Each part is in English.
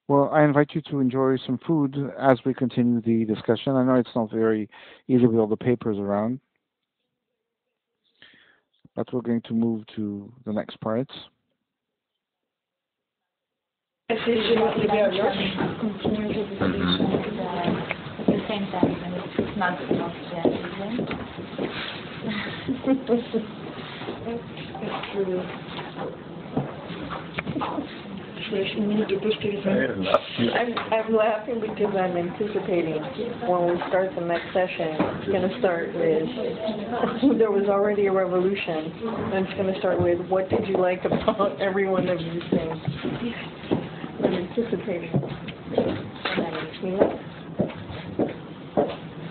Well, I invite you to enjoy some food as we continue the discussion. I know it's not very easy with all the papers around, but we're going to move to the next part. Continue the discussion at the same time, and it's not I'm laughing because I'm anticipating when we start the next session, it's going to start with, there was already a revolution, and it's going to start with, what did you like about every one of these things? I'm anticipating.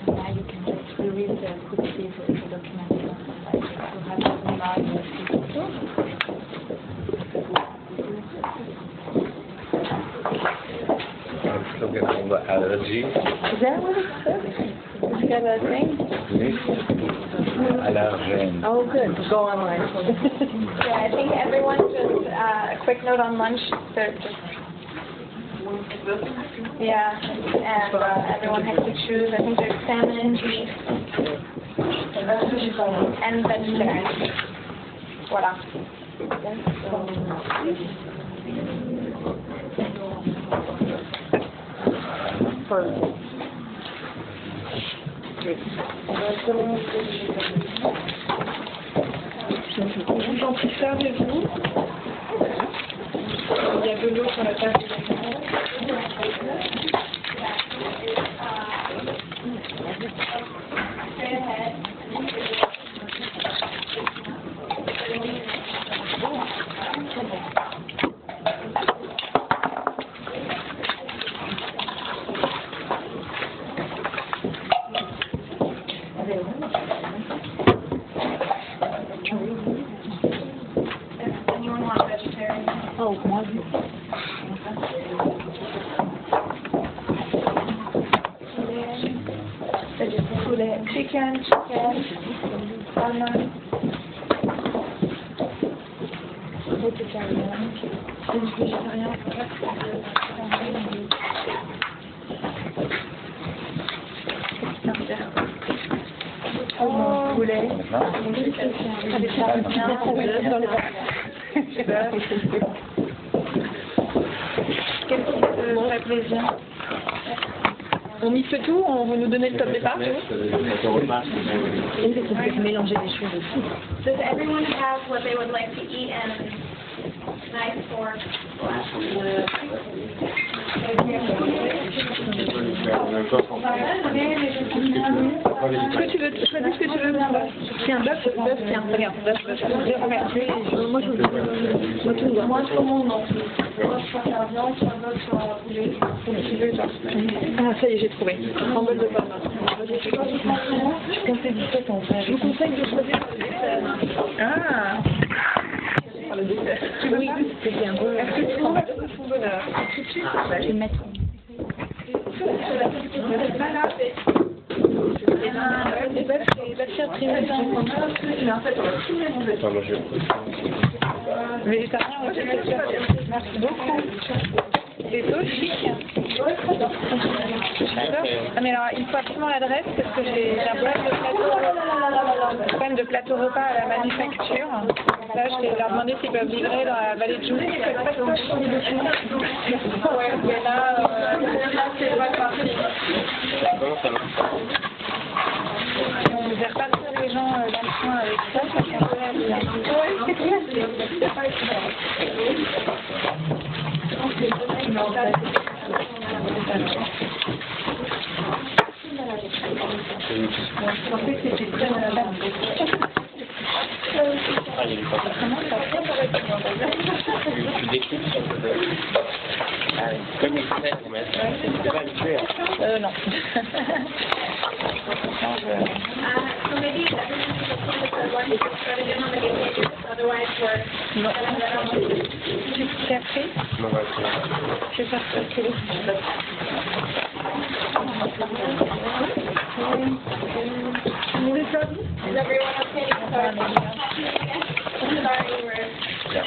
Now you can just read the quick document to have a large I'm still getting all the allergy. Is that what it says? It's got a thing? Allergen. Oh, good. Go online. Yeah, I think everyone just a quick note on lunch. They're just yeah, and everyone has to choose. I think there's salmon, beef, and vegetarian. Voilà. Perfect. J'en suis servez-vous. Il y a de l'eau sur la table. Anyone want vegetarian? Oh, moi, Chicken, salmon, vegetarian, poulet. Qu'est-ce qui te ferait plaisir? On mixe tout, on veut nous donner le top départ. mélanger des choses aussi. Does everyone have what they would like to eat and knife or Ce que tu veux, choisis ce que tu veux. Tiens, bœuf, tiens, regarde, bœuf. Moi, je commande non. Moi, je préfère viande, soit bœuf, soit poulet. Tu veux, toi. Ah, ça y est, j'ai trouvé. En bol de pomme. Je conseille du fait en fait. Je vous conseille de choisir. Ah. Le dessert. Oui, C'était un peu. est-ce que tu trouves son bonheur? Tout de suite. Je vais mettre. Végétarien, oui, merci beaucoup. Les aussi. J'adore. Ah, mais alors, il faut absolument l'adresse parce que j'ai un problème de plateau repas à la manufacture. Là, je vais leur demander s'ils peuvent livrer dans la vallée de Joux. Ouais, mais là, c'est pas parti. Et on ne gère pas trop les gens dans le coin avec ça, ça fait un peu la vie. Tu découpes sur le... Comme il fait, mais c'est pas habitué. Non. so maybe everyone should try to get on the game pages, otherwise we're Non. Tu t'es appris? Non, ouais, Je sais pas ce que Is everyone okay? Sorry, we're... yeah.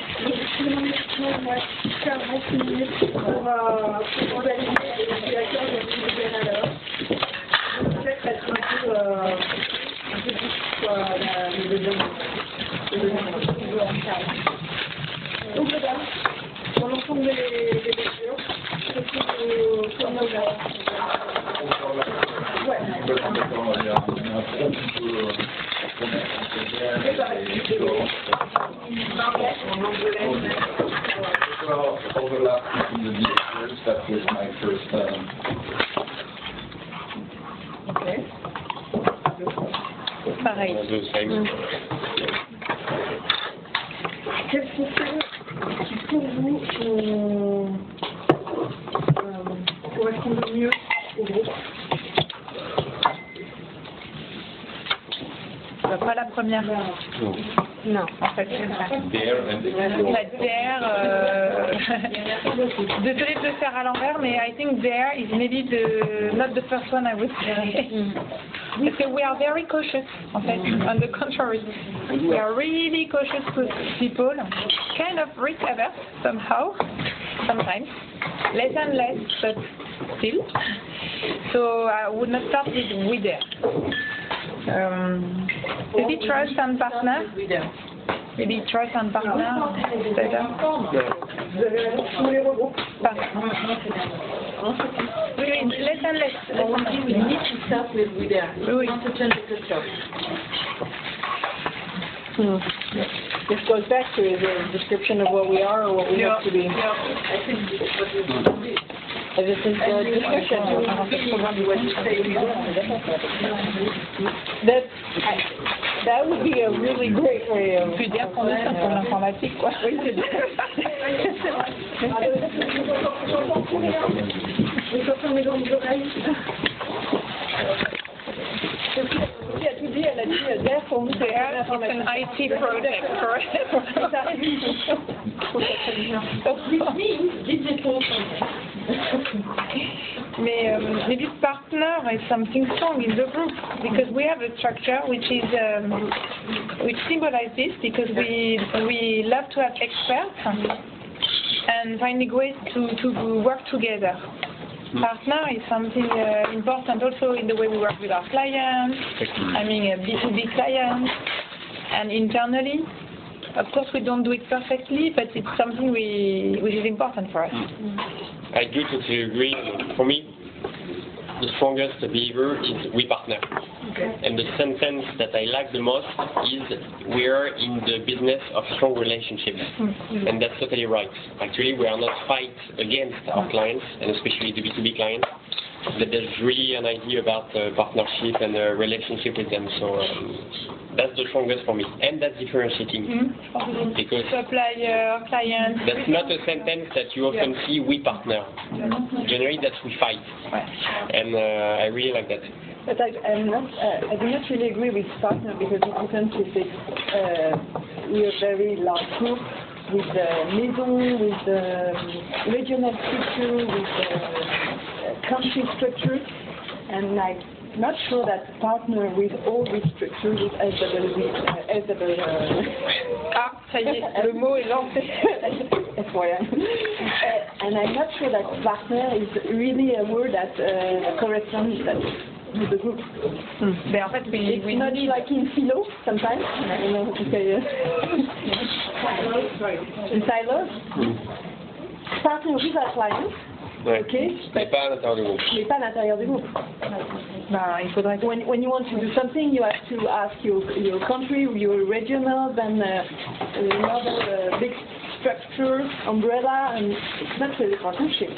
Well, overlap between the directors, that was my first Okay. Pareil. The same. Quels sont qui pour vous correspondent le mieux au groupe? Pas la première. Non. En fait, c'est ça. there and La there, désolée de le faire à l'envers, mais I think there is maybe not the first one I would say. Because we are very cautious, en fait, on the contrary. We are really cautious with people, kind of risk averse somehow, sometimes. Less and less, but still. So I would not start with there. Maybe trust and partner. Maybe trust and partner. Better. Tous les regroupes. Oui, less and less. On dit we need to start with there. Oui. Not to change the culture. This goes back to the description of what we are or what we have to be. I think what you did. This is the discussion. That would be a really great way of... Puis dire qu'on est ça pour l'informatique, quoi. Oui, c'est Sophie a tout dit, elle a dit DER pour nous c'est It's an IT project, correct? Maybe partner is something strong in the group because we have a structure which symbolizes because we love to have experts and finding ways to work together. Partner is something important also in the way we work with our clients, I mean B2B clients, and internally. Of course, we don't do it perfectly, but it's something which is important for us. I do totally agree. For me, the strongest behavior is we partner. And the sentence that I like the most is we are in the business of strong relationships. And that's totally right. Actually, we are not fight against our clients, and especially the B2B clients, but there's really an idea about partnership and a relationship with them. So that's the strongest for me. And that's differentiating. Because Supplier, client. that's not a sentence that you often see, we partner. Generally, that's we fight. And I really like that. But I do not really agree with partner because it depends if it's we're a very large group with the maison, with the regional structure, with the country structure, and I'm not sure that partner with all these structures with Ah, ça y est, le mot est lancé. And I'm not sure that partner is really a word that corresponds with the group. Mais en fait, It's not like in philo sometimes. I don't know how to say in silos. Partner with our clients. Ouais. Okay. Mais pas à l'intérieur du groupe. Mais pas à l'intérieur du groupe. Ben, il faudrait. When you want to do something, you have to ask your country, your regional, then another big structure, umbrella, and it's not really partnership.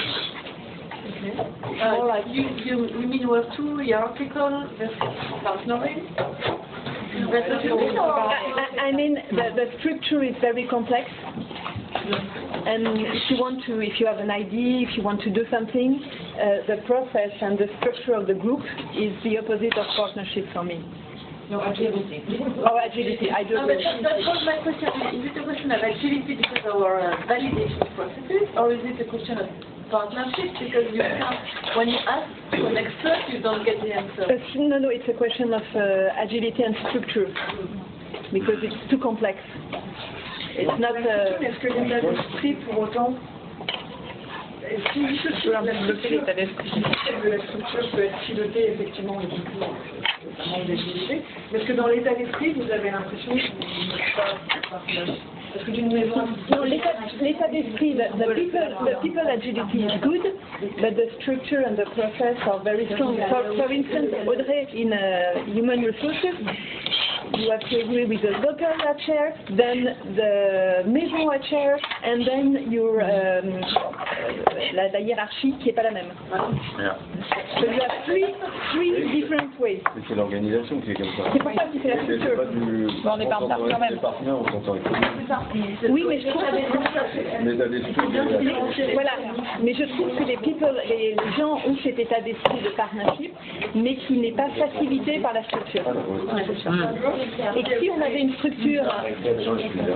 More like You mean we have two hierarchical partnering? I mean the structure is very complex. And if you have an idea, if you want to do something, the process and the structure of the group is the opposite of partnership for me. No, agility. Oh, agility, I do agree. That was my question. Is it a question of agility because of our validation processes, or is it a question of partnership because you can't, when you ask for an expert, you don't get the answer? No, it's a question of agility and structure because it's too complex. It's not. Est-ce que l'état d'esprit pour autant si la structure de la structure peut être pilotée effectivement au début, notamment d'agilité, mais est-ce que dans l'état d'esprit vous avez l'impression que vous n'êtes pas partenaire? Parce que d'une maison. No, l'état d'esprit, the people agility is good, but the structure and the process are very strong. For instance, Audrey in human resources, you have to agree with the local chair, then the maison chair, and then your la hiérarchie qui est pas la même. Yeah. So you have three different ways. Mais c'est l'organisation qui est comme ça. C'est pour ça que c'est la C'est structure. pas du... Bon, on est partenaires quand même. Les partenaires, on s'entend avec eux. Oui, mais je trouve Mais t'as des trucs... voilà, mais je trouve que les gens ont cet état d'esprit de partnership, mais qui n'est pas facilité par la structure. Et que si on avait une structure,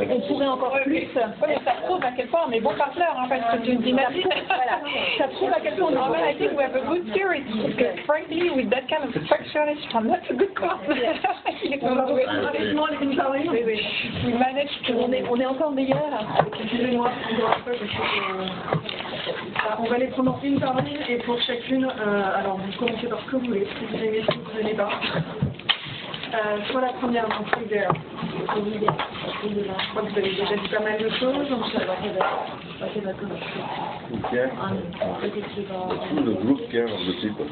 on pourrait encore plus. Oui, mais ça prouve à quel point on est bons partenaires, hein, parce que tu me dis merci. Voilà, ça prouve à quel point on est Well, I think we have a good spirit, because frankly, with that kind of structure, I'm not a good partner. We managed to... On est encore meilleur. Excusez-moi, encore un peu, parce que, on va les prendre une par une, et pour chacune, alors vous commencez par ce que vous voulez, si vous aimez, si vous n'aimez pas. Soit la première, donc River. Je crois que vous avez déjà dit pas mal de choses, donc ça va. Care. The group care of the people.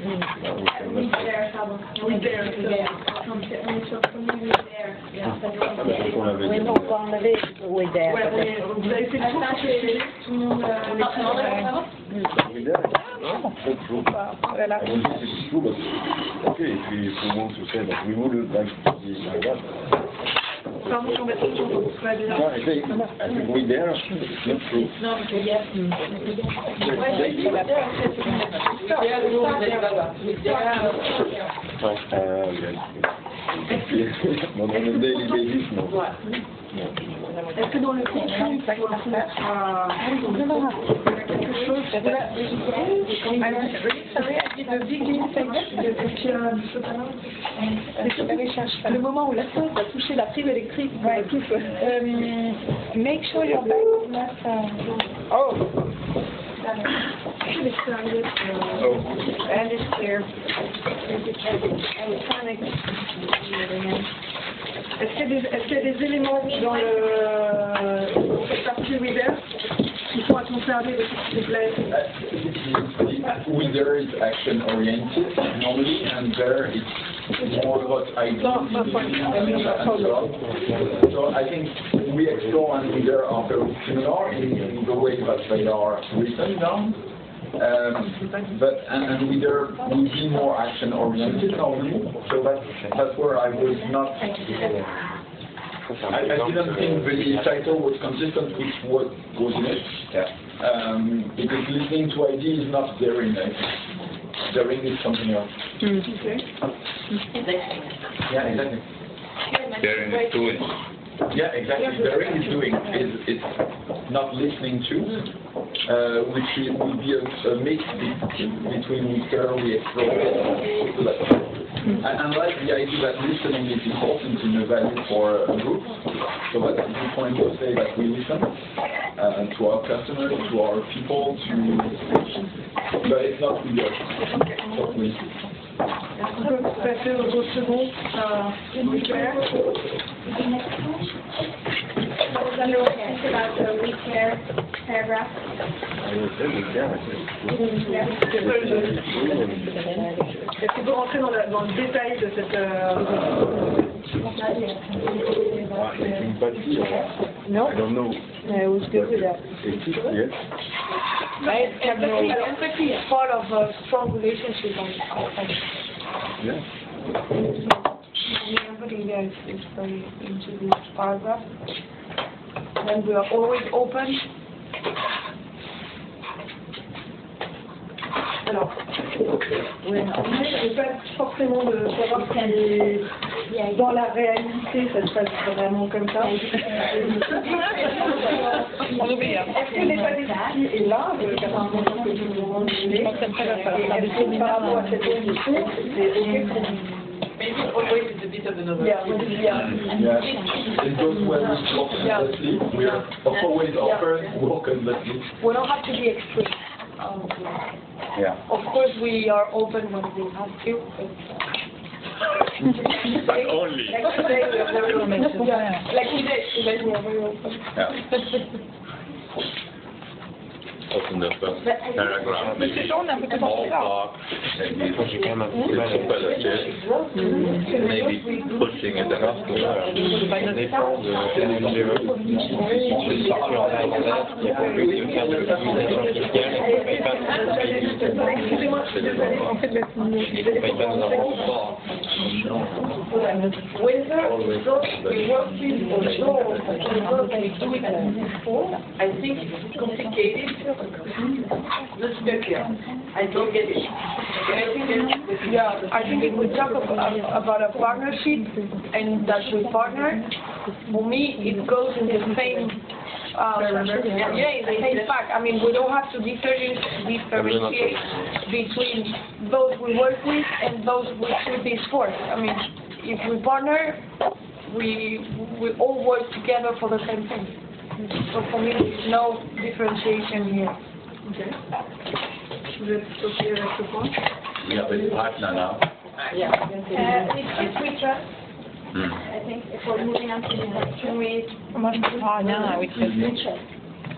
On l'avait dit. On avait oui, there. Ouais, vous avez fait le tour chez tout le monde. Voilà. It's true, but okay, if we want to say that we would like to be like that. Pardon, je vais mettre tout va bien. No, I think we there, it's not true. On a un daily basis, non. Est-ce que dans le contenu, ça doit faire quelque chose? I'm really sorry, I did a big mistake. Le moment où la sauce a touché la prise électrique, Ouais. Make sure your bag is not... Oh! And it's clear. Est-ce qu'il y a des éléments dans cette partie Weather qui sont à conserver, s'il vous plaît? Wither is action oriented normally, and there it's more about ideas. So I think we explore and Wither are very similar in the way that they are written down. But Wither will be more action oriented normally. So that's where I was not. I didn't think the title was consistent with what goes in it. Yeah. Because listening to ideas is not daring. Daring is something else. Okay. Yeah, exactly. Daring is doing. Yeah, exactly. Daring is doing. It's not listening to, which will be a mix between we explore. And like the idea that listening is important in a value for a group, so that's a good point to say that we listen to our customers, to our people, but it's not we totally. Est-ce qu'on peut passer au second Weather? Paragraph. Est-ce que vous rentrez dans le détail de cette... No, I don't know. it was good with that. Yes. Empathy is part of a strong relationship. Yeah. Everybody there is very into this paragraph. And we are always open. Alors, je n'ai pas forcément de savoir si dans la réalité ça se passe vraiment comme ça. On oublie. Est-ce que l'état d'esprit est là, par rapport à cette émission, c'est ok pour vous? Yeah, it goes well with work and sleep. We are always offered work and sleep. We don't have to be extreme. Yeah. Of course, we are open when we have to. But only. Like today, we are very open. Like today we are very open. Yeah. open the first paragraph, maybe small talk, maybe superlative, maybe pushing it enough to I think it's complicated. Let's get here. I don't get it. I think if we talk about a partnership and that we partner, for me it goes in the same. The same fact. I mean, we don't have to differentiate between those we work with and those we should be forced. I mean, if we partner, we all work together for the same thing. So for me, there's no differentiation here. Okay. we have a partner now. If we trust, I think if we're moving on to the next, can we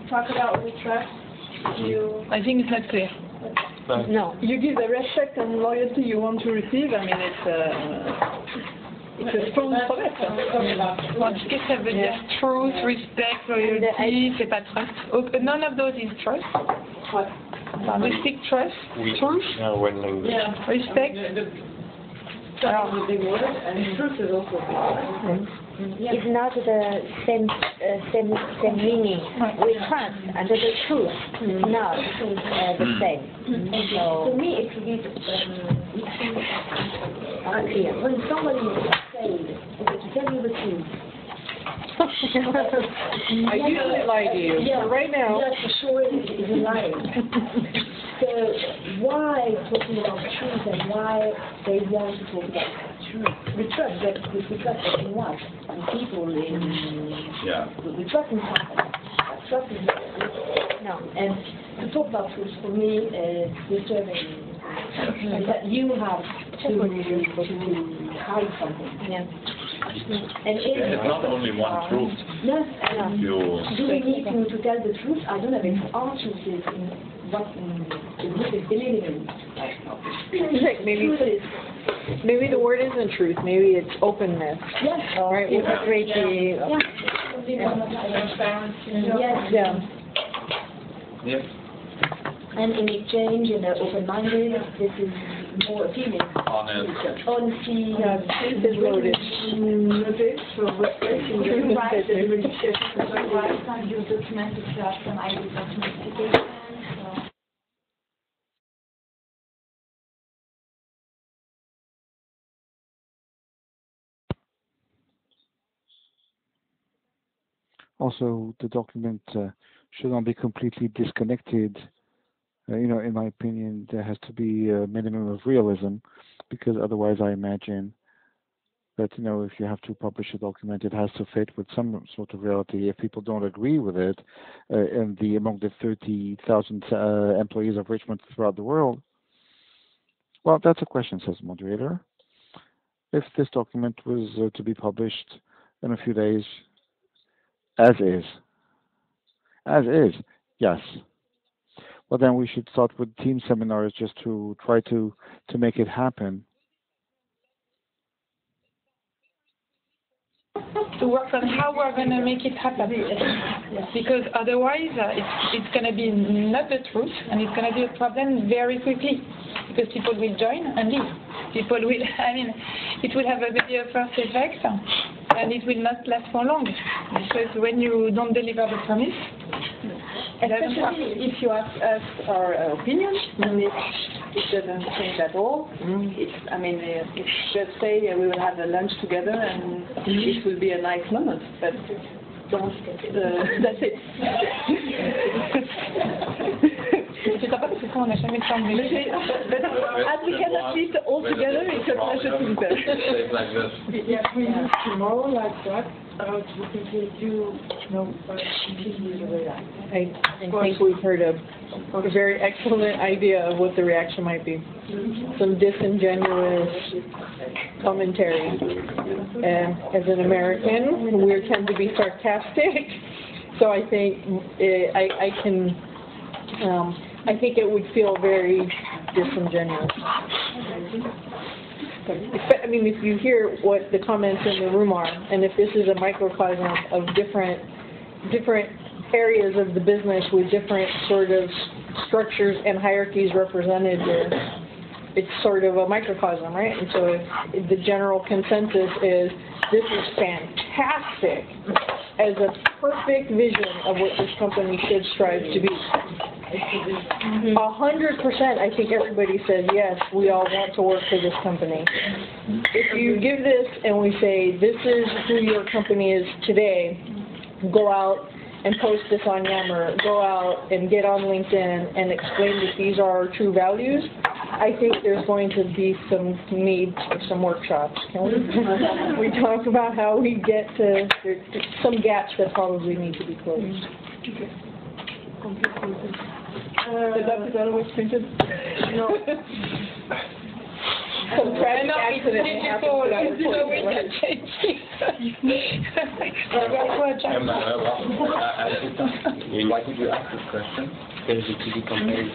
talk about what we trust? I think it's not clear. No. You give the respect and loyalty you want to receive. I mean, it's a strong promise. Bon, qu'est-ce que ça veut dire? Truth, respect, loyalty, c'est pas trust. None of those is trust. We speak trust, truth, respect. It's not the same meaning. We trust and the truth is not the same. So to me, it's a bit unclear. When somebody says, okay, to tell you the truth. I usually lie to you. Yeah, right now. That's for sure is a lie. So why talking about truth and why they want to talk about truth? We trust that we trust in what? In people, we trust in something. Trust in no. And to talk about truth for me is disturbing. That you have to hide something. Yeah. And it's not only one truth. Yes, do we need to tell the truth? I don't know if our truth is in what is believing in. Maybe the word isn't truth. Maybe it's openness. Yes. All right. We'll create the. Yes. And in exchange, in an open-minded, this is more appealing. Honest. Honesty. Truth is loaded. Also, the document should not be completely disconnected. In my opinion, there has to be a minimum of realism, because otherwise I imagine that, if you have to publish a document, it has to fit with some sort of reality. If people don't agree with it, among the 30,000 employees of Richemont throughout the world, well, that's a question, says the moderator. If this document was to be published in a few days, as is, yes. Well, then we should start with team seminars just to try to make it happen. To work on how we're going to make it happen. Because otherwise, it's going to be not the truth, and it's going to be a problem very quickly. Because people will join and leave. It will have maybe a first effect, and it will not last for long. Because when you don't deliver the promise, especially if you ask us our opinion, and it doesn't change at all. It's just say we will have a lunch together and it will be a nice moment, but don't, that's it. C'est sympa parce que quand on n'a jamais de temps de as we cannot eat all together, it's a pleasure to be there. If we meet tomorrow like that, we can do completely the way I think we've heard a very excellent idea of what the reaction might be. Some disingenuous commentary. And as an American, we tend to be sarcastic, so I think I can I think it would feel very disingenuous. I mean, if you hear what the comments in the room are, and if this is a microcosm of different areas of the business with different sort of structures and hierarchies represented there, it's sort of a microcosm, right? And so if the general consensus is this is fantastic as a perfect vision of what this company should strive to be. 100%, I think everybody says, yes, we all want to work for this company. If you give this and we say, this is who your company is today, go out and post this on Yammer, go out and get on LinkedIn and explain that these are our true values, I think there's going to be some need for some workshops. Can we talk about how we get to some gaps that probably need to be closed. Is that what I was thinking? No. Some tragic accident happened. Why did you ask this question? Because the TV campaign.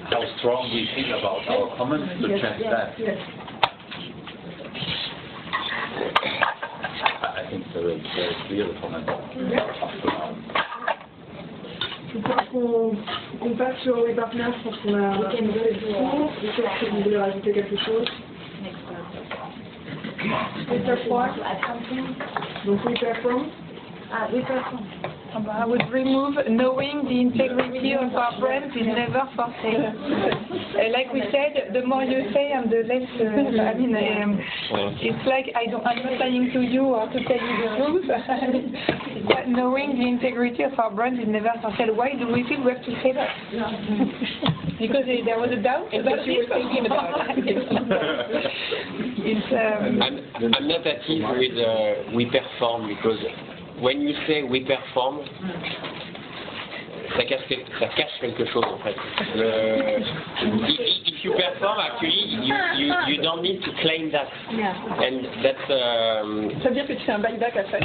How strong we feel about our comments to check that. Yes. I think very clear the comment. Je pense qu'on passe sur les partenaires, je pense qu'on a fait le tour. Est-ce que vous voulez rajouter quelque chose? We perform. Donc we perform. We perform. I would remove knowing the integrity of our brand is never for sale. Like we said, the more you say and the less, I mean, it's like I'm not lying to you or to tell you the truth. But knowing the integrity of our brand is never for sale. Why do we feel we have to say that? Because there was a doubt about you were thinking about it. I'm not at ease with we perform because when you say we perform, ça cache quelque chose en fait. If you perform, actually, you don't need to claim that. Yeah. And that's. Ça veut dire que tu fais un buyback à faire.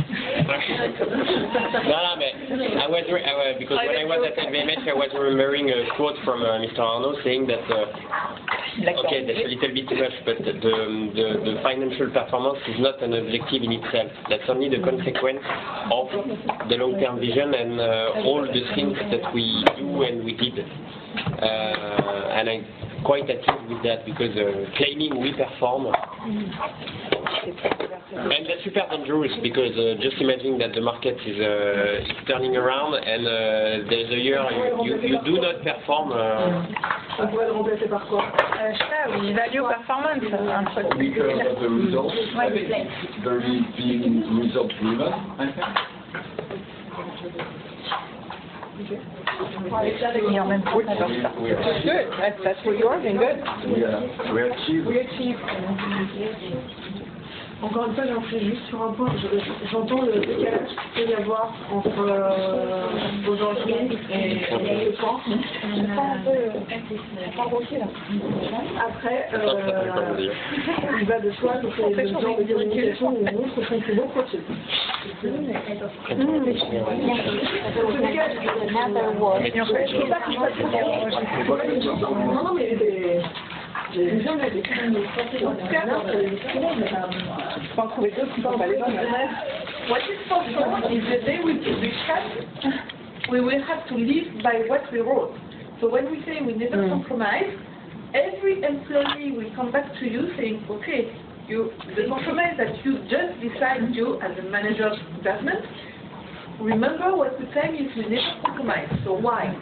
No, mais because when I was at LVMH, I was remembering a quote from Mr. Arnault saying that. Okay, that's a little bit too much, but the financial performance is not an objective in itself. That's only the consequence of the long-term vision and all the things that we do and we did. And I'm quite at ease with that because claiming we perform. And that's super dangerous because just imagine that the market is turning around and there's a year you do not perform. On pourrait le remplacer par quoi? Oui, value performance. Because of the results, I think very being result driven, I think. Good. That's what you are doing. Good. We achieve. Encore une fois, j'insiste juste sur un point. J'entends le décalage qu'il peut y avoir entre aujourd'hui et ce point. Après, il va de soi que c'est le genre de communication où on montre son plus beau profil. Non, mais j'ai bien des je peux en trouver d'autres qui sont pas les bonnes. What is for sure is the day we will have to live by what we wrote. So when we say we never compromise, every employee will come back to you saying, okay, the compromise that you just decided you as a manager of department, remember what we tell you is we never compromise. So why?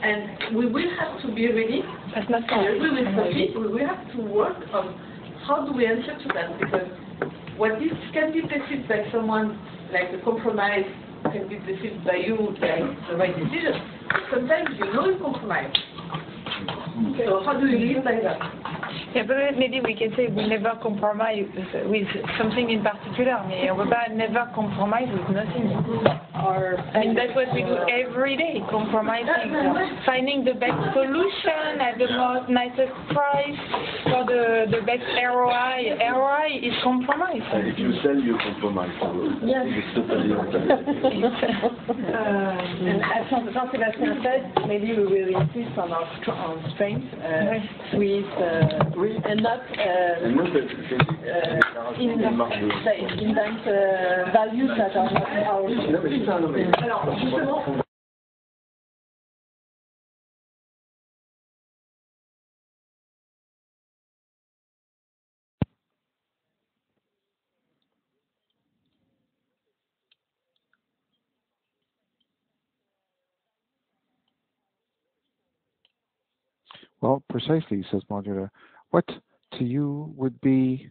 And we will have to be ready. I agree with Sophie. We will have to work on how do we answer to that, because what this can be perceived by someone like a compromise can be perceived by you like the right decision. Sometimes you know you compromise, So how do you live like that? Yeah, but maybe we can say we never compromise with something in particular. Mais on ne peut pas never compromise with nothing. I mean, that's what we do every day, compromising, finding the best solution at the most nicest price for the best ROI. ROI is compromise. And if you sell, you compromise. Yes. It's totally And as Jean-Sébastien said, maybe we will insist on our strength with and not invent values that are not ours. Alors, justement, Well, precisely, says Margarita. What to you would be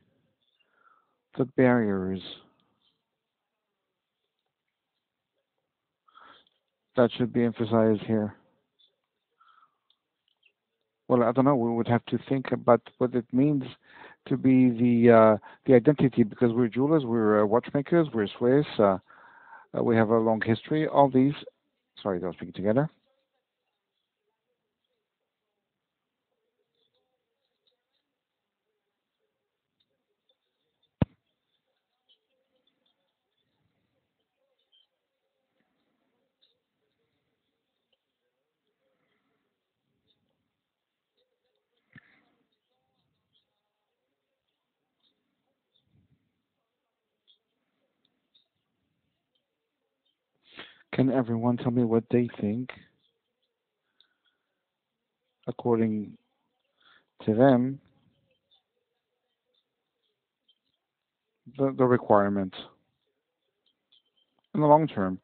the barriers that should be emphasized here? Well, I don't know. We would have to think about what it means to be the identity, because we're jewelers, we're watchmakers, we're Swiss, we have a long history. All these. Sorry, they're speaking together. Can everyone tell me what they think, according to them, the requirements in the long term?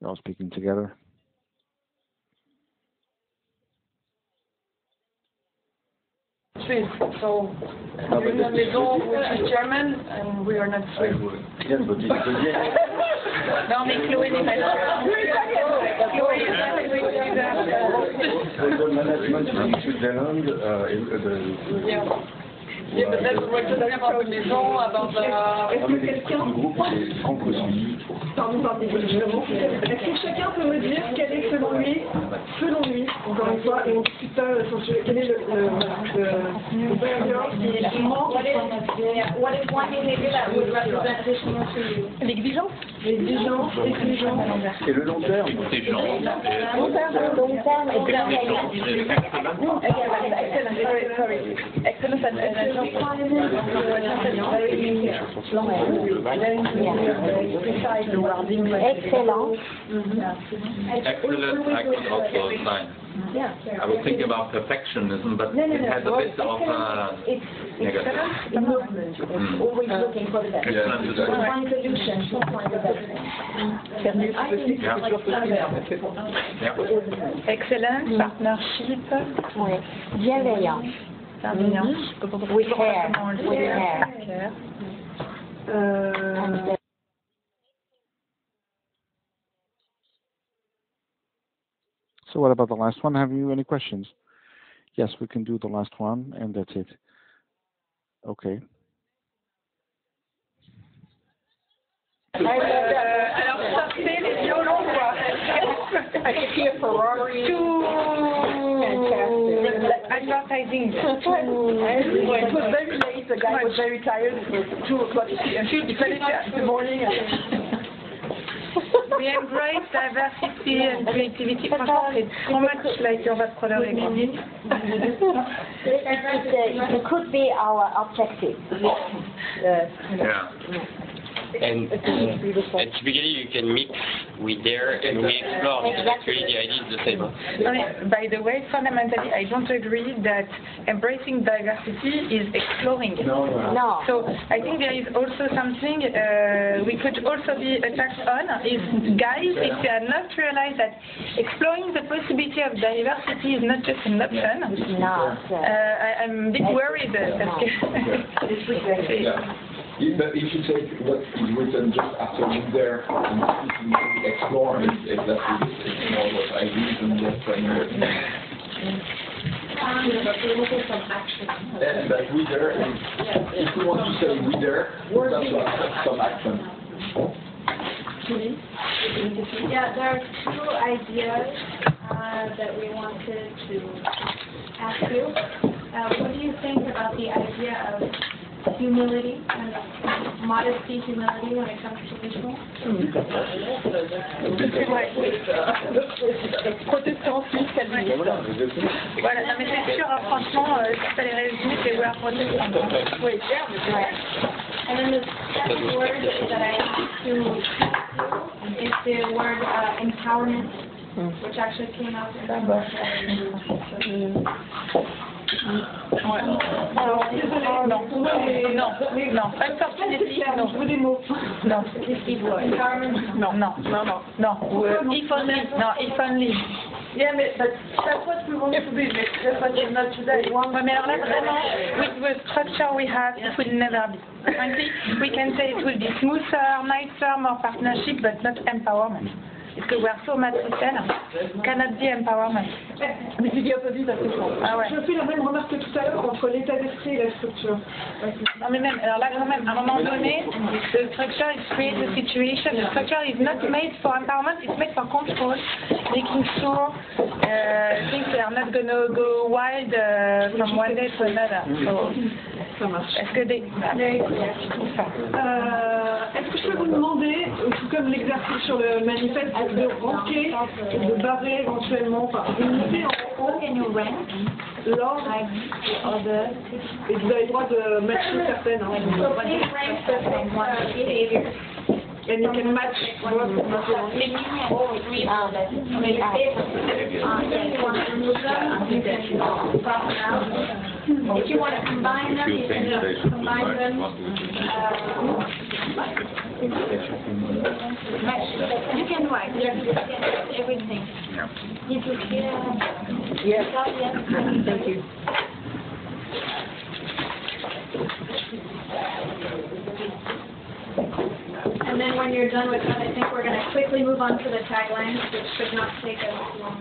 They're all speaking together. Swiss. So you're in a maison which is German, and we are not Swiss. Yes, but it's Non, mais Chloé n'est pas là. Chloé est là, mais the management in Switzerland, Yeah, but that's what you're talking about the maison, about Est-ce que quelqu'un... Le groupe, c'est franco-suisse. Pardon, vraiment. Est-ce que chacun peut me dire quel est selon lui, encore une fois, et on ne discute pas sur quel est le barrière qui manque? What is one behavior that would represent additional to you? L'exigence. L'exigence. Et le long terme. Long terme, excellence and Excellent. Excellent, I could also assign. Yeah. I would think about perfectionism, but it has a bit of negative. Excellence in movement. It's always looking for the best. Excellent is Find solutions, not find the best thing. Excellence, partnership. Oui. Bienveillance. Bienveillance. We care. So what about the last one? Have you any questions? Yes, we can do the last one, and that's it. Okay. Alors, sortez les violons, quoi. I could see a Ferrari. Advertising. It was very late. The guy was very tired. It was 2 o'clock in the morning. We embrace diversity and creativity. Franchement, c'est trop much like your vascular recording. It could be our objective. Yeah. And typically you can mix with there and we explore, because actually the idea is the same. By the way, fundamentally, I don't agree that embracing diversity is exploring. No. So I think there is also something we could also be attacked on, is guys, if they are not realized that exploring the possibility of diversity is not just an option. No. I'm a bit worried. But if you take what is written just after being there and simply explore, it's exactly this. It's more what I read and what framework. And that we there, if we want to say we there, that's some action. Yeah, there are two ideas that we wanted to ask you. What do you think about the idea of humility, and modesty, humility when it comes to ritual? Protestantisme, calviniste. Voilà, non mais c'est sûr, franchement, si fallait résumer, c'est we are protestant. Oui, And then the second word that I have to is the word empowerment, which actually came out in the Ouais. Non, unfortunately, non. If only. Yeah, but that's what we want to be, that's what you're not today. Ouais, mais alors là, vraiment, with the structure we have, it will never be. Frankly, we can say it will be smoother, nicer, more partnership, but not empowerment. Because we are so matricial, cannot be empowerment. Mais c'est bien dit parce que ah ouais. je fais la même remarque que tout à l'heure entre l'état d'esprit et la structure. Non mais même, alors là quand même, à un moment donné, the structure is create the situation. The structure is not made for empowerment, it's made for control, making sure things are not going to go wild from one day to another. So, ça marche. Est-ce que est-ce que je peux vous demander, tout comme l'exercice sur le manifeste, de ranker, de barrer éventuellement, enfin, vous mettez en haut l'ordre, et vous avez le droit de matcher certaines. Hein. And you can match what if you want to combine them, you can combine them. You can write everything. You can Yes. Thank you. And then when you're done with that, I think we're going to quickly move on to the taglines, which should not take us long.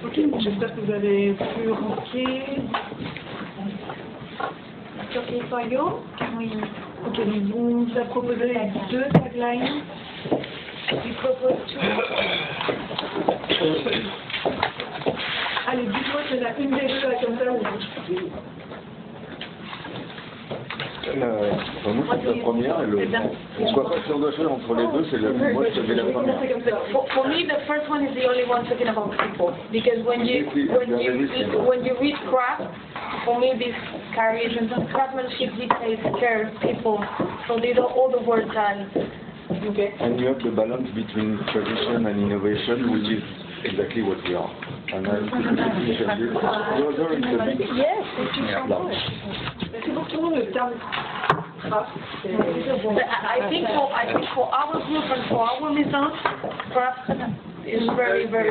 Ok, j'espère que vous avez pu ranker. It's okay for you? Ok, donc on vous a proposé 2 taglines. We propose 2. Allez, dites-moi s'il y en a une des deux comme ça ou moi, c'est la première et le. Pourquoi pas si on doit choisir entre les deux, c'est la. Moi, je fais la première. For me, the first one is the only one talking about people, because when you read craft, for me this carries craftsmanship, details, care, people. So these are all the words I. Okay. And you have the balance between tradition and innovation, which is exactly what we are. And I think the other is a big. Yes, c'est pour tout le monde le terme craft. I think for our group and for our maison, craft is very good.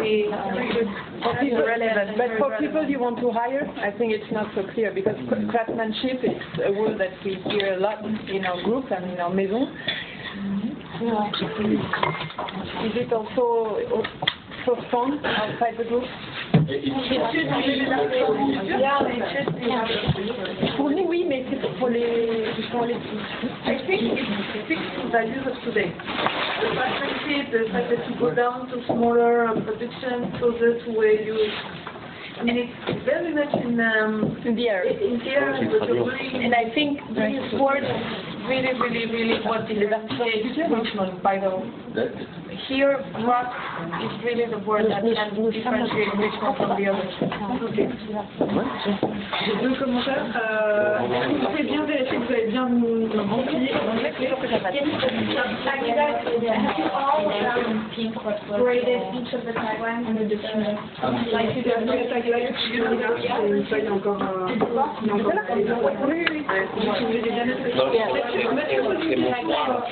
Relevant. But for people you want to hire, I think it's not so clear because craftsmanship is a word that we hear a lot in our group and in our maison. Is it also so strong outside the group? Pour nous, oui, mais c'est pour les I think it fits the values of today. The partnership, the fact that you go down to smaller production, closer to where you. I mean, it's very much in the air. In the air, and I think these words really what differentiates Richmond, by the way. Here, rock is really the word that can differentiate Richmond from the others. Okay. J'ai 2 commentaires. Vous pouvez bien vérifier que vous avez bien rempli graded each of the taglines in the document? Like you did the tagline,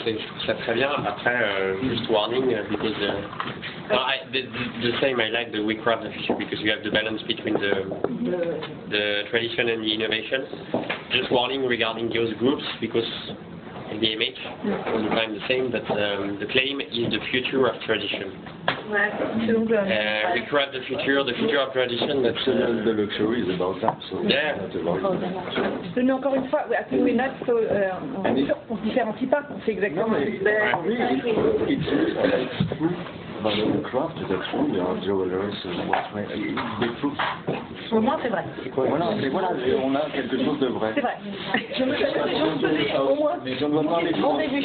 c'est ça très bien. Après, juste warning, because the same. I like the we craft the future because you have the balance between the tradition and the innovation. Just warning regarding those groups because LVMH all the time the same, but the claim is the future of tradition. We craft the future of tradition. That's the luxury is about that. So yeah. Mais encore une fois, I think we're not so, on se différencie pas, on fait exactement. It's true. But the craft, that's true. There are jewelers, big fruits. Au moins, c'est vrai. Voilà, mais voilà, on a quelque chose de vrai. C'est vrai. Je me fais des gens se dire, au moins, mais je ne vois pas les en début.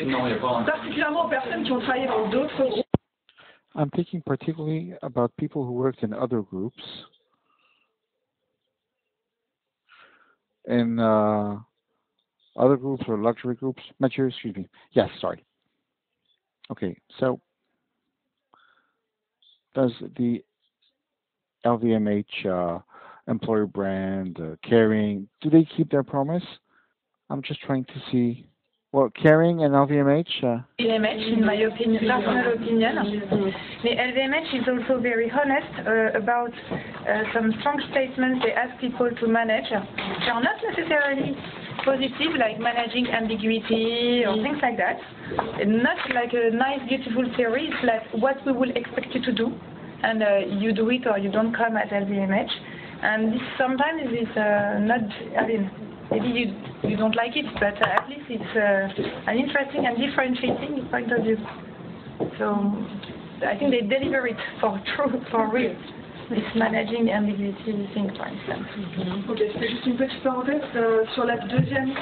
Non, il n'y a pas. Particulièrement aux personnes qui ont travaillé dans d'autres groupes. I'm thinking particularly about people who worked in other groups. In other groups or luxury groups. Mathieu, excuse me. Yes, sorry. Okay, so does the LVMH employer brand, Kering, do they keep their promise? I'm just trying to see. Well, Kering and LVMH? LVMH, in my opinion, personal opinion. The LVMH is also very honest about some strong statements they ask people to manage. They are not necessarily positive, like managing ambiguity or things like that. Not like a nice, beautiful theory. It's like what we will expect you to do, and you do it or you don't come at LVMH. And this sometimes is not. I mean, maybe you don't like it, but at least it's an interesting and differentiating point of view. So I think they deliver it for true, for real. It's managing ambiguity thing, for instance. Ok, c'était juste une petite parenthèse sur la deuxième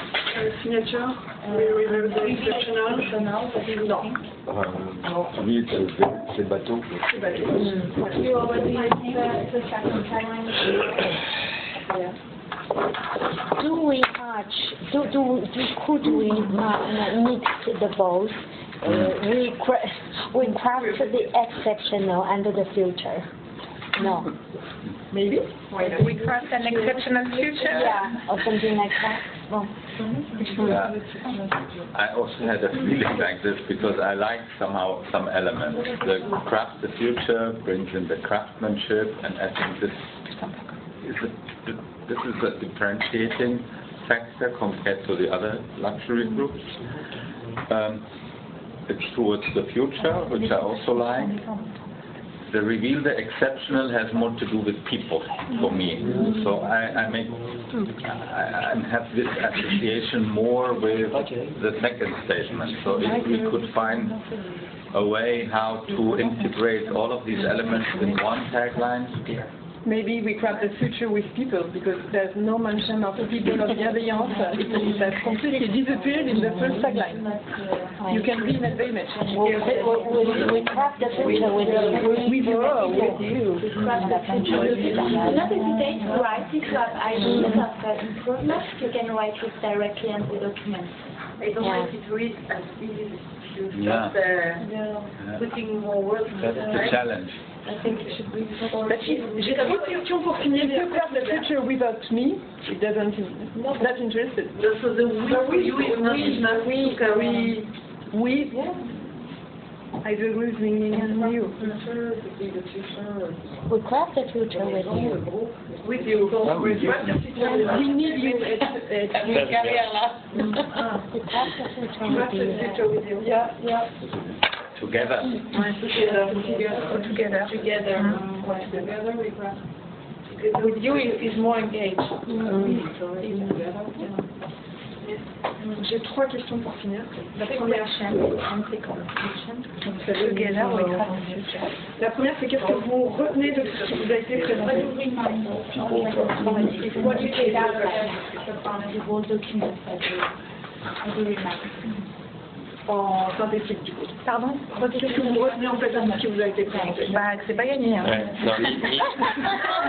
signature. Exceptional. Non. Oui, c'est bateau. You already have the second tagline. Could we mix the both? We craft the exceptional and the future. No. Maybe? We craft an exceptional future? Yeah, or something like that. Well. Yeah. I also had a feeling like this because I like somehow some elements. The craft the future brings in the craftsmanship, and I think this is a differentiating factor compared to the other luxury groups. It's towards the future, which I also like. The reveal the exceptional has more to do with people for me. So I have this association more with the second statement. So if we could find a way how to integrate all of these elements in one tagline. Maybe we craft the future with people because there's no mention of people of bienveillance. It has completely disappeared in the first tagline. You can be in a image. We craft the future with you. Not hesitate to write if you have ideas of improvement. You can write it directly on the document. I don't like it to read as easy as you putting more words. That's the challenge. I think it should be. J'ai une autre question pour finir. If you craft the future without me, it doesn't. Not interested. So the we. I agree with me and you. We craft the future with you. With you. We need you. We craft the future with you. Yeah. Together. Together we craft. With you is more engaged. J'ai 3 questions pour finir. La première, c'est qu'est-ce que vous retenez de ce qui vous a été présenté? En synthétique du coup. Pardon? Qu'est-ce que vous retenez en fait de ce qui vous a été présenté? Bah, que c'est pas gagné. Hein. No,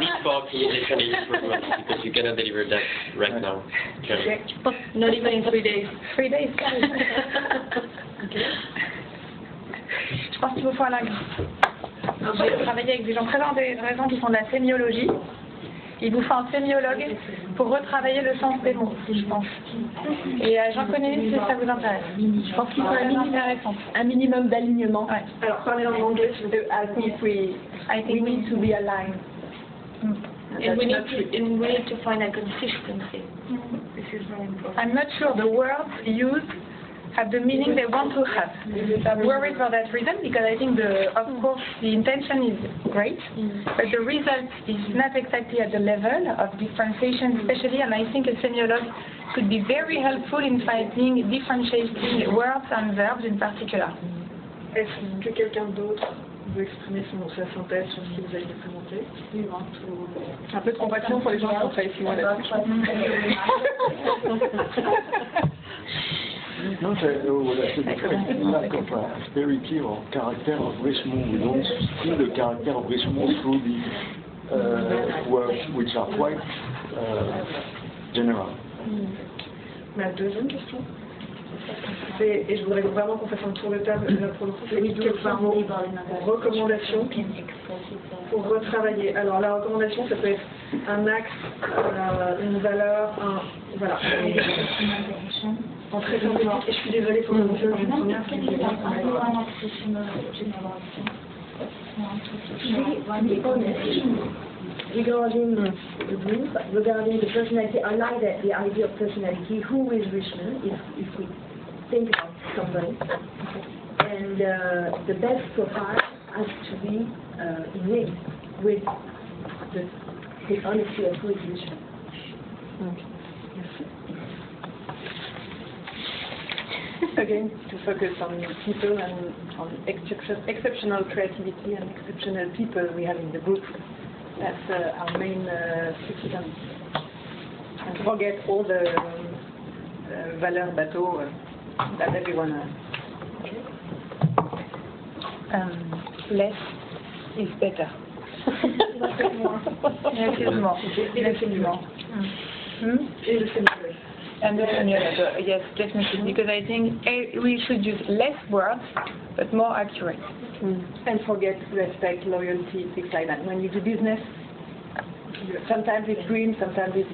need for optimization and improvement because you cannot deliver that right now. practically. Not even in 3 days. 3 days. Je pense qu'il faut faire la J'ai travaillé avec des gens très intéressants qui font de la sémiologie. Il vous faut un sémiologue pour retravailler le sens des mots, je pense. Et j'en connais une si ça vous intéresse. Je pense qu'il faut un minimum d'alignement. Ouais. Alors, parlez en anglais, s'il vous plaît. I think we need to be aligned. And we need to find a consistency. This is very important. I'm not sure the words used have the meaning they want to have. I'm worried for that reason because I think of course the intention is great, but the result is not exactly at the level of differentiation especially, and I think a semiologue could be very helpful in finding differentiating words and verbs in particular. Est-ce que quelqu'un d'autre veut exprimer sa synthèse sur ce que vous avez présenté? Un peu de compassion pour les gens qui ont travaillé 6 mois là-dessus. No, lack of very clear character of Richemont. We don't see the character of Richemont through the words which are quite general. Ma deuxième question, et je voudrais vraiment qu'on fasse un tour de table là pour le coup, c'est quelques mots, recommandations pour retravailler. Alors la recommandation, ça peut être un axe, une valeur, voilà. En très synthétique, et je suis désolée pour le monsieur, je me souviens ce qu'il disait. Regarding the group, regarding the personality, I like that the idea of personality. Who is Richemont? If we think about somebody, and the best profile has to be innate with the honesty of who is Richemont. Okay. Again, to focus on people and on exceptional creativity and exceptional people we have in the group. That's our main system. And forget all the valeurs bateau that everyone has. Less is better. Effectivement. Et le séminaire. And the semiologue, yes, definitely, because I think we should use less words, but more accurate. And forget respect, loyalty, things like that. When you do business, sometimes it's green, sometimes it's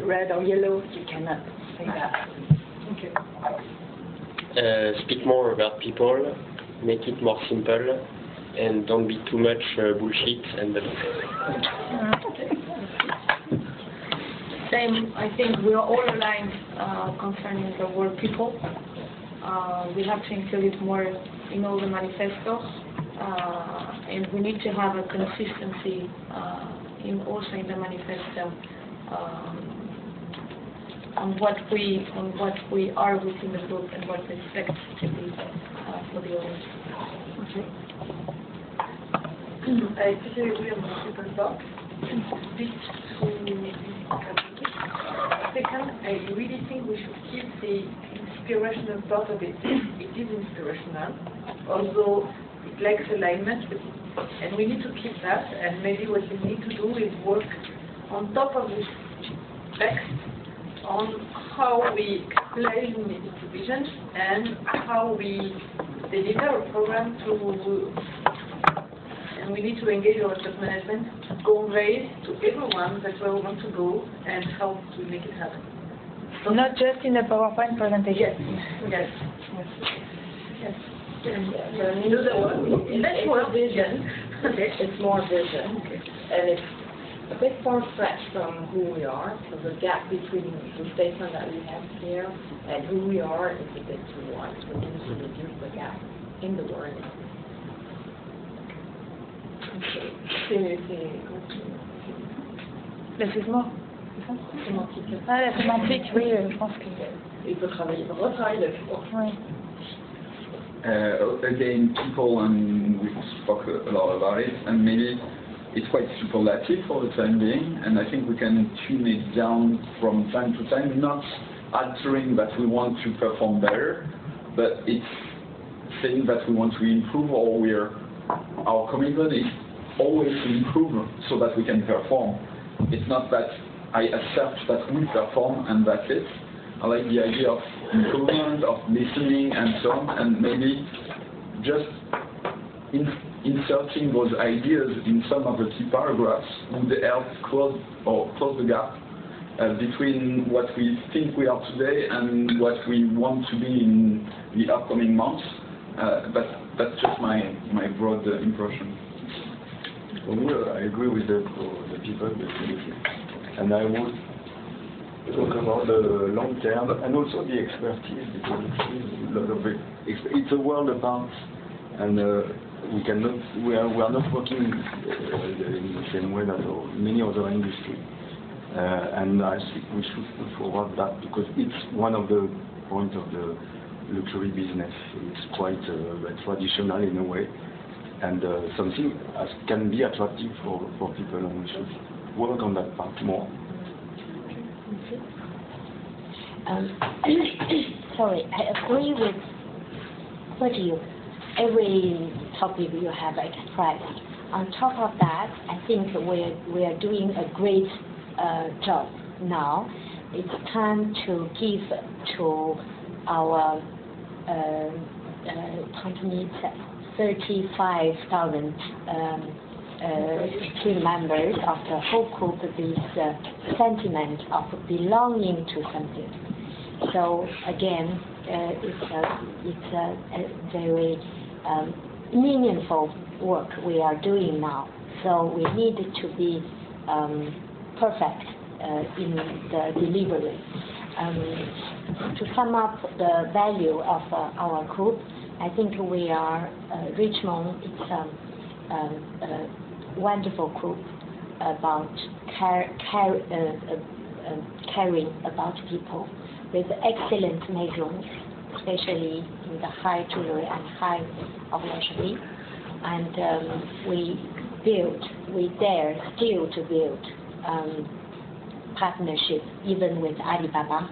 red or yellow. You cannot say that. Okay. Speak more about people, make it more simple, and don't be too much bullshit and Same, I think we are all aligned concerning the word people. We have to include it more in all the manifestos, and we need to have a consistency also in the manifesto on what we are within the group and what we expect to be for the others. Okay. I totally agree on the second part. Bit too Second, I really think we should keep the inspirational part of it. It is inspirational, although it lacks alignment, and we need to keep that, and maybe what we need to do is work on top of this text on how we explain the visions and how we deliver a program and we need to engage our top management to convey to everyone that where we want to go and how to make it happen. Not just in the PowerPoint presentation. Yes. And in other words, that's more vision. Okay. It's more vision. Okay. And it's a bit far fetched from who we are. So the gap between the statement that we have here and who we are is a bit too wide. So we need to reduce the gap in the wording. La sémantique, oui, je pense que... Il faut retravailler Oui. Again, people, and we spoke a lot about it, and maybe it's quite superlative for the time being, and I think we can tune it down from time to time, not altering that we want to perform better, but it's saying that we want to improve, or our commitment is always to improve so that we can perform. It's not that I accept that we perform and that's it. I like the idea of improvement, of listening and so on, and maybe just inserting those ideas in some of the key paragraphs would help close the gap between what we think we are today and what we want to be in the upcoming months. But that's just my broad impression. For me, I agree with the people, definitely. And I would talk about the long term and also the expertise, because it's a lot of it. It's a world apart, and we are not working in the same way that many other industries. And I think we should put forward that, because it's one of the points of the luxury business. It's quite traditional in a way, and something can be attractive for people, and we should work on that part more. Sorry, I agree with every topic you have expressed. On top of that, I think we are doing a great job now. It's time to give to our company 35,000 team members of the whole group this sentiment of belonging to something. So again, it's a very meaningful work we are doing now. So we need to be perfect in the delivery. To sum up the value of our group, I think we are Richemont. It's a wonderful group about caring about people with excellent maisons, especially in the high jewelry and high of luxury. And we dare still to build partnership even with Alibaba,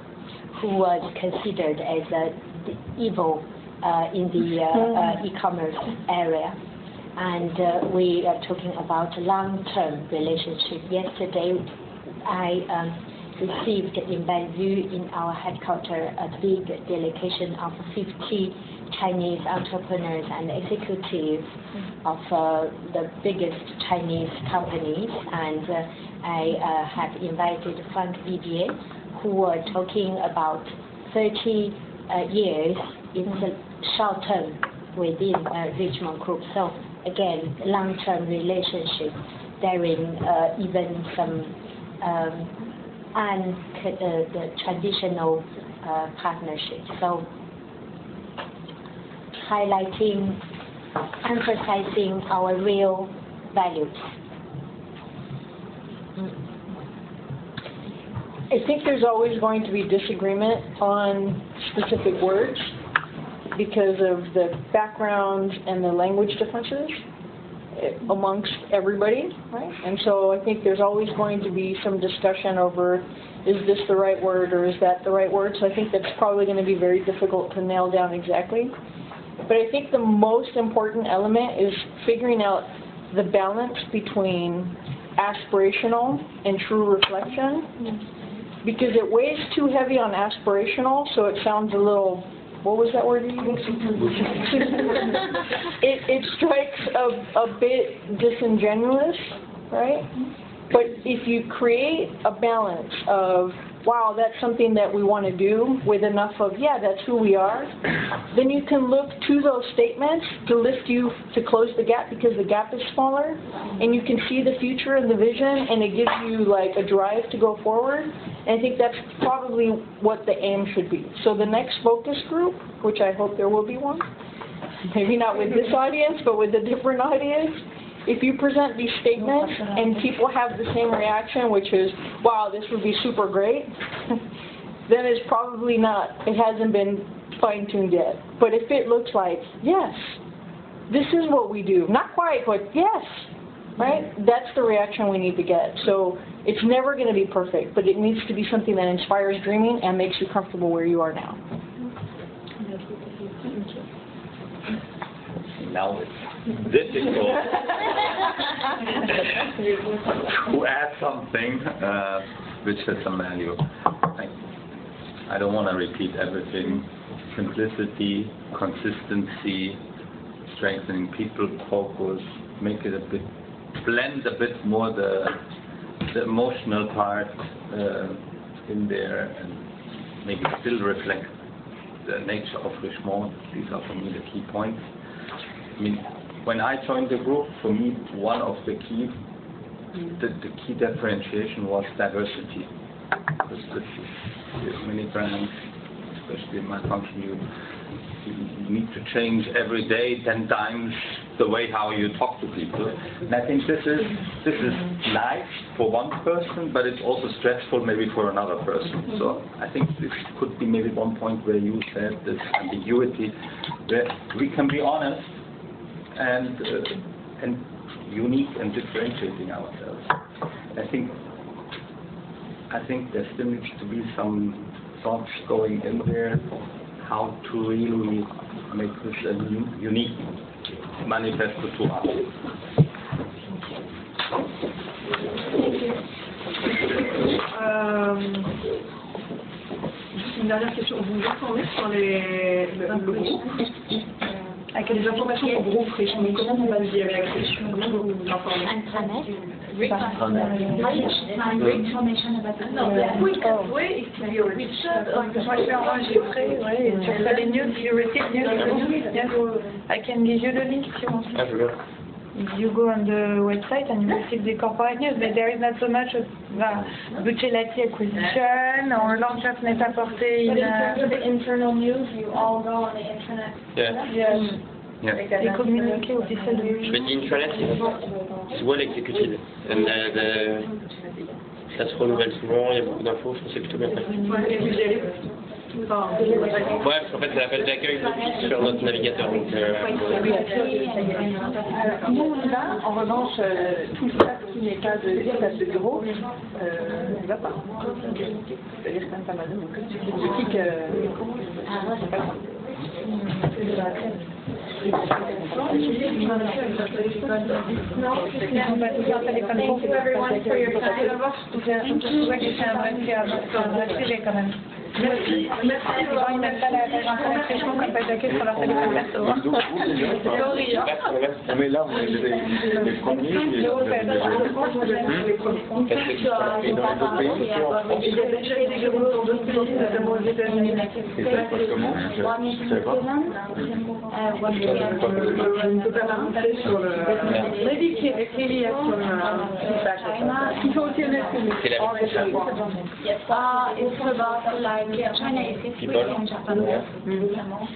who was considered as evil in the e-commerce area. And we are talking about long-term relationship. Yesterday, I received in Bellevue, in our headquarters, a big delegation of 50 Chinese entrepreneurs and executives of the biggest Chinese companies. And I have invited Frank Didier, who were talking about 30 years in the short term within Richemont Group. So again, long-term relationship, daring even some the traditional partnership. So highlighting, emphasizing our real values. I think there's always going to be disagreement on specific words because of the background and the language differences amongst everybody, right? And so I think there's always going to be some discussion over, is this the right word or is that the right word? So I think that's probably going to be very difficult to nail down exactly. But I think the most important element is figuring out the balance between aspirational and true reflection, because it weighs too heavy on aspirational, so it sounds a little, what was that word you used? It strikes a bit disingenuous, right? But if you create a balance of, wow, that's something that we want to do, with enough of, yeah, that's who we are, then you can look to those statements to lift you, to close the gap, because the gap is smaller, and you can see the future and the vision, and it gives you like a drive to go forward. And I think that's probably what the aim should be. So the next focus group, which I hope there will be one, maybe not with this audience, but with a different audience, if you present these statements and people have the same reaction, which is, wow, this would be super great, then it's probably not, it hasn't been fine-tuned yet. But if it looks like, yes, this is what we do, not quite, but yes, right? That's the reaction we need to get. So it's never going to be perfect, but it needs to be something that inspires dreaming and makes you comfortable where you are now. Now it's difficult to add something. which has some value. I don't want to repeat everything. Simplicity, consistency, strengthening people, focus, make it a bit, blend a bit more the emotional part in there, and make it still reflect the nature of Richemont. These are for me the key points. I mean, when I joined the group, for me, one of the key differentiation was diversity. Because with many brands, especially in my function, you need to change every day 10 times the way how you talk to people. And I think this is nice for one person, but it's also stressful maybe for another person. So I think this could be maybe one point where you said this ambiguity, where we can be honest and unique and differentiating ourselves. I think there still needs to be some thoughts going in there, how to really make this a unique manifesto to us. Juste une dernière question. Vous vous informez sur le groupe? Avec les informations au groupe Richemont, comment vous y avez accès? Comment vous vous informez? I can give you the link if you want. You go on the website and you receive the corporate news, but there is not so much of Buccellati acquisition or Lancers Net-a-Porter in the internal news, you all go on the internet. Yes. Les communiqués officiels de But the intranet is well executed. And ça se renouvelle souvent, il y a beaucoup d'infos, je pense que c'est plutôt bien fait. Ouais, parce qu'en fait, c'est la page d'accueil sur notre navigateur. Donc, Nous, on a, en revanche, tout le staff qui n'est pas de espace de bureau, ne va pas. C'est-à-dire quand même pas mal de monde. C'est une boutique, c'est pas grave. Thank you everyone for your time. Merci. Ils n'aiment pas la page internet Richemont comme page d'accueil sur leur téléphone perso. Mais là, on est les premiers. Et dans d'autres pays, Il y a déjà des groupes dans d'autres pays, notamment aux États-Unis. et ça se passe comment? Je ne sais pas. Je ne peux pas m'avancer sur le... Maybe Kelly has some feedback. Il faut aussi honnête que Yes, it's about like China is history and Japan, évidemment.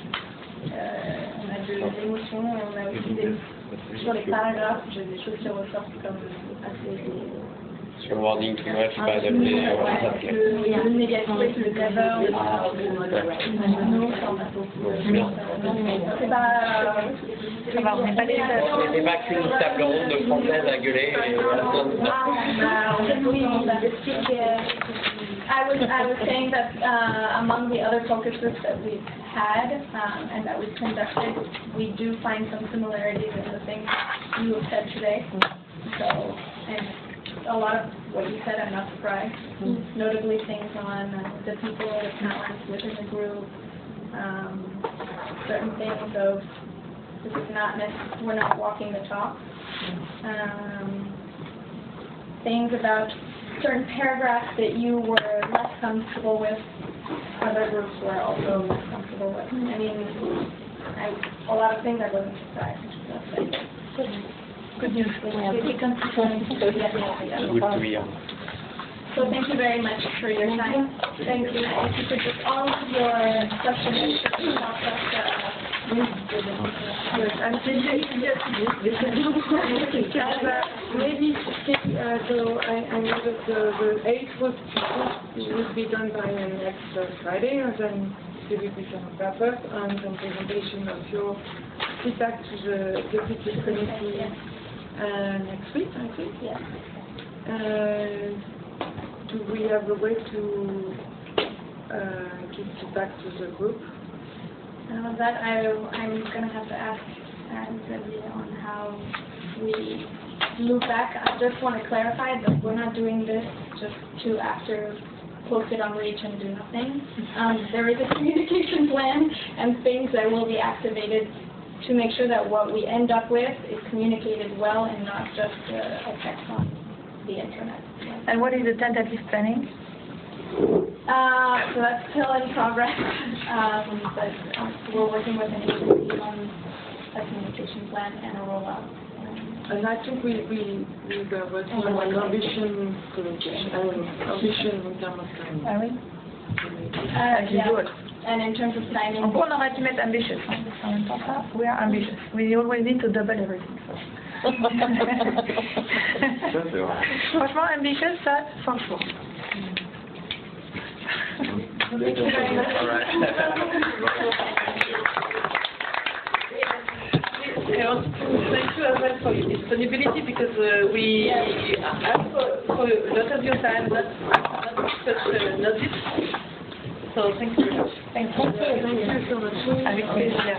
On a de l'émotion et on a aussi sur les paragraphes, j'ai des choses qui ressortent comme assez... Sur le wording too much, pas adapté. Le négatif, le cover, c'est pas... On n'est pas les seuls. On n'était pas qu'une table ronde de françaises à gueuler et à la I was saying that among the other focus groups that we've had and that we've conducted, we do find some similarities in the things you have said today. So, and a lot of what you said, I'm not surprised. Notably things on the people, the talents within the group, certain things of this is not we're not walking the talk. Things about certain paragraphs that you were less comfortable with, other groups were also less comfortable with. I mean, a lot of things I wasn't surprised. Good news. So thank you very much for your time. Thank you. If you could just all of your questions about us. Maybe so I know that the 8th would be done by next Friday, and then there will be some wrap-up and some presentation of your feedback to the Deputy Committee next week, I think. Yes. Do we have a way to give feedback to the group? That I'm going to have to ask Xavier on how we move back, I just want to clarify that we're not doing this just to after post it on Reach and do nothing. There is a communication plan and things that will be activated to make sure that what we end up with is communicated well and not just a text on the internet. And what is the tentative planning? So that's still in progress, but we're working with an agency on a communication plan and a rollout. And I think we have an ambition communication, ambition in terms of timing. Ah oui? Yeah. And in terms of timing. Donc on aurait dû mettre ambitious. En même temps, ça, we are ambitious. We always need to double everything. Franchement, ambitious, ça, franchement. Thank you very much. I want to thank you as well for your disponibility because we asked for a lot of your time, not such notice. So thank you very much. Thank you. Thank you so much. Avec plaisir.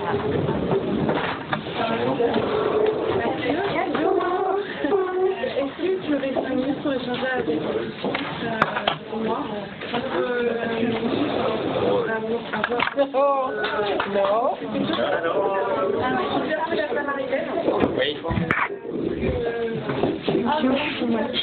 Est-ce que tu aurais 5 minutes pour échanger avec moi? Non. Oui. Thank you so much.